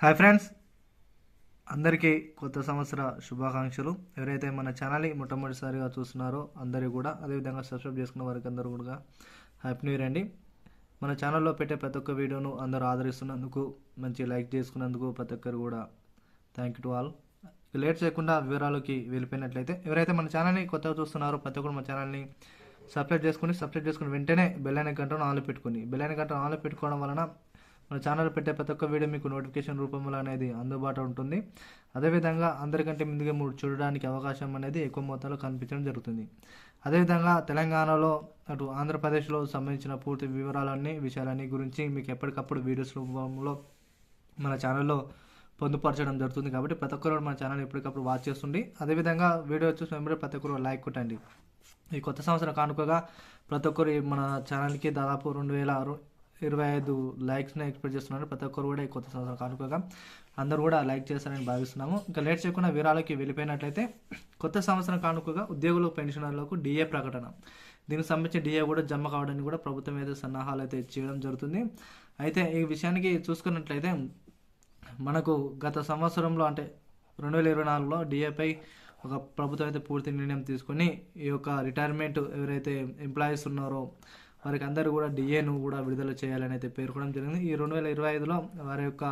Hi friends, అందరికీ కొత్త సంవత్సర శుభాకాంక్షలు. ఎవరైతే మన ఛానల్ని మొట్టమొదటిసారిగా చూస్తున్నారో అందరికీ కూడా, అదేవిధంగా సబ్స్క్రైబ్ చేసుకున్న వారికి అందరూ కూడా హ్యాపీ న్యూ ఇయర్ అండి. మన ఛానల్లో పెట్టే ప్రతి ఒక్క వీడియోను అందరూ ఆదరిస్తున్నందుకు, మంచి లైక్ చేసుకున్నందుకు ప్రతి ఒక్కరు కూడా thank you to all. Late చేయకుండా వివరాలకి వెళ్ళిపోయినట్లయితే, ఎవరైతే మన ఛానల్ని కొత్తగా చూస్తున్నారో ప్రతి ఒక్కరు మన ఛానల్ని సబ్స్క్రైబ్ చేసుకుని వెంటనే బెల్ ఐకాన్ గంటను ఆన్లో పెట్టుకుని ఆన్లో పెట్టుకోవడం వలన మన ఛానల్ పెట్టే ప్రతి ఒక్క వీడియో మీకు నోటిఫికేషన్ రూపంలో అనేది అందుబాటులో ఉంటుంది. అదేవిధంగా అందరికంటే ముందుగా చూడడానికి అవకాశం అనేది ఎక్కువ మొత్తంలో కనిపించడం జరుగుతుంది. అదేవిధంగా తెలంగాణలో అటు ఆంధ్రప్రదేశ్లో సంబంధించిన పూర్తి విషయాలన్నీ గురించి మీకు ఎప్పటికప్పుడు వీడియోస్ రూపంలో మన ఛానల్లో పొందుపరచడం జరుగుతుంది. కాబట్టి ప్రతి ఒక్కరు మన ఛానల్ ఎప్పటికప్పుడు వాచ్ చేస్తుండి, అదేవిధంగా వీడియో వచ్చేసి వెంబడి ప్రతి ఒక్కరు లైక్ కొట్టండి. ఈ కొత్త సంవత్సరం కానుకగా ప్రతి ఒక్కరు మన ఛానల్కి దాదాపు 2025 లైక్స్ని ఎక్స్పెక్ట్ చేస్తున్నారు. ప్రతి ఒక్కరు కూడా ఈ కొత్త సంవత్సరం కానుకగా అందరూ కూడా లైక్ చేస్తారని భావిస్తున్నాము. ఇంకా లేట్ చేయకుండా వివరాలకి వెళ్ళిపోయినట్లయితే, కొత్త సంవత్సరం కానుకగా ఉద్యోగులు పెన్షనర్లకు డిఏ ప్రకటన. దీనికి సంబంధించి డిఏ కూడా జమ కావడానికి కూడా ప్రభుత్వం అయితే సన్నాహాలు అయితే చేయడం జరుగుతుంది. అయితే ఈ విషయానికి చూసుకున్నట్లయితే, మనకు గత సంవత్సరంలో అంటే 2024లో డిఏపై ఒక ప్రభుత్వం అయితే పూర్తి నిర్ణయం తీసుకొని ఈ యొక్క రిటైర్మెంట్ ఎవరైతే ఎంప్లాయీస్ ఉన్నారో వారికి అందరూ కూడా డిఏను కూడా విడుదల చేయాలని అయితే పేర్కొనడం జరిగింది. ఈ 2025లో వారి యొక్క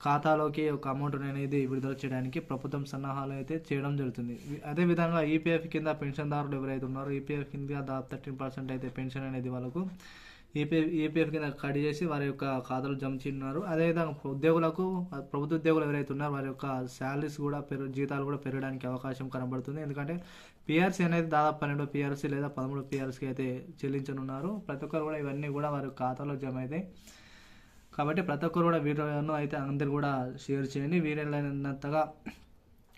ఖాతాలోకి ఒక అమౌంట్ అనేది విడుదల చేయడానికి ప్రభుత్వం సన్నాహాలు అయితే చేయడం జరుగుతుంది. అదేవిధంగా ఈపీఎఫ్ కింద పెన్షన్దారులు ఎవరైతే ఉన్నారో, ఈపీఎఫ్ కింద దాదాపు 13% అయితే పెన్షన్ అనేది వాళ్ళకు ఈపీఎఫ్ కింద కట్ చేసి వారి యొక్క ఖాతాలు జమ చేయనున్నారు. అదేవిధంగా ఉద్యోగులకు, ప్రభుత్వ ఉద్యోగులు ఎవరైతే ఉన్నారో వారి యొక్క శాలరీస్ కూడా జీతాలు కూడా పెరగడానికి అవకాశం కనబడుతుంది. ఎందుకంటే పిఆర్సీ అనేది దాదాపు 12 పిఆర్సీ లేదా 13 పిఆర్సీకి అయితే చెల్లించనున్నారు. ప్రతి ఒక్కరు కూడా ఇవన్నీ కూడా వారి ఖాతాలో జమ అయితే, కాబట్టి ప్రతి ఒక్కరు కూడా వీడియోను అయితే అందరు కూడా షేర్ చేయండి. వీలైనంతగా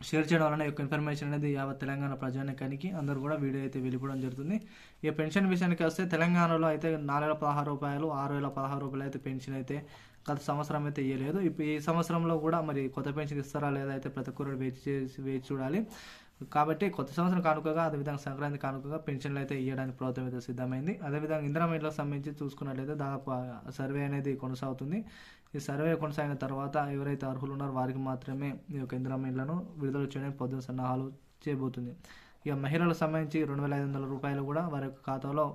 షేర్ చేయడం వలన యొక్క ఇన్ఫర్మేషన్ అనేది యావత్ తెలంగాణ ప్రజానికానికి అందరూ కూడా వీడియో అయితే వెళ్ళిపోవడం జరుగుతుంది. ఇక పెన్షన్ విషయానికి వస్తే, తెలంగాణలో అయితే 4,016 రూపాయలు, 6,016 రూపాయలు అయితే పెన్షన్ అయితే గత సంవత్సరం అయితే ఇవ్వలేదు. ఇప్పుడు ఈ సంవత్సరంలో కూడా మరి కొత్త పెన్షన్ ఇస్తారా లేదా అయితే ప్రతి ఒక్కరు వేచి చూడాలి. కాబట్టి కొత్త సంవత్సరం కానుకగా, అదేవిధంగా సంక్రాంతి కానుకగా పెన్షన్లు అయితే ఇవ్వడానికి ప్రభుత్వం అయితే సిద్ధమైంది. అదేవిధంగా ఇందిరా మహిళలకు సంబంధించి చూసుకున్నట్లయితే దాదాపు సర్వే అనేది కొనసాగుతుంది. ఈ సర్వే కొనసాగిన తర్వాత ఎవరైతే అర్హులు ఉన్నారో వారికి మాత్రమే ఈ యొక్క ఇందిరా మహిళలను విడుదల చేయడానికి పొద్దున సన్నాహాలు చేయబోతుంది. ఇక మహిళలకు సంబంధించి 2,500 రూపాయలు కూడా వారి యొక్క ఖాతాలో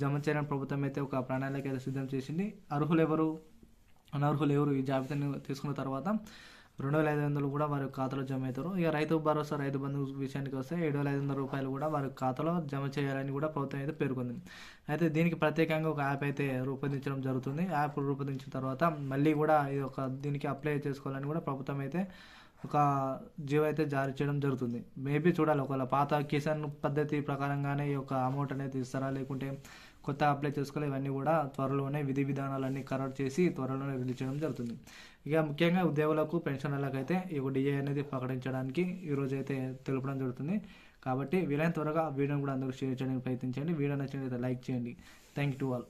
జమ చేయడానికి ప్రభుత్వం అయితే ఒక ప్రణాళిక అయితే సిద్ధం చేసింది. అర్హులు ఎవరు, అనర్హులు ఎవరు ఈ జాబితాను తీసుకున్న తర్వాత 2,500 కూడా వారి ఖాతాలో జమ అవుతారు. ఇక రైతు భరోసా, రైతు బంధు విషయానికి వస్తే 7,500 రూపాయలు కూడా వారి ఖాతాలో జమ చేయాలని కూడా ప్రభుత్వం అయితే పేర్కొంది. అయితే దీనికి ప్రత్యేకంగా ఒక యాప్ అయితే రూపొందించడం జరుగుతుంది. యాప్ రూపొందించిన తర్వాత మళ్ళీ కూడా ఇది దీనికి అప్లై చేసుకోవాలని కూడా ప్రభుత్వం అయితే ఒక జీవో అయితే జారీ చేయడం జరుగుతుంది. మేబీ చూడాలి, ఒకవేళ పాత కిసాన్ పద్ధతి ప్రకారంగానే ఈ యొక్క అమౌంట్ అనేది ఇస్తారా, లేకుంటే కొత్త అప్లై చేసుకోవాలి. ఇవన్నీ కూడా త్వరలోనే విధి విధానాలన్నీ ఖరారు చేసి త్వరలోనే రిలీజ్ చేయడం జరుగుతుంది. ఇక ముఖ్యంగా ఉద్యోగులకు, పెన్షనర్లకు అయితే ఈ డిఏ అనేది ప్రకటించడానికి ఈరోజు అయితే తెలపడం జరుగుతుంది. కాబట్టి వీలైన త్వరగా వీడియోని కూడా అందరూ షేర్ చేయడానికి ప్రయత్నించండి. వీడియో నచ్చినట్లయితే లైక్ చేయండి. Thank you to all.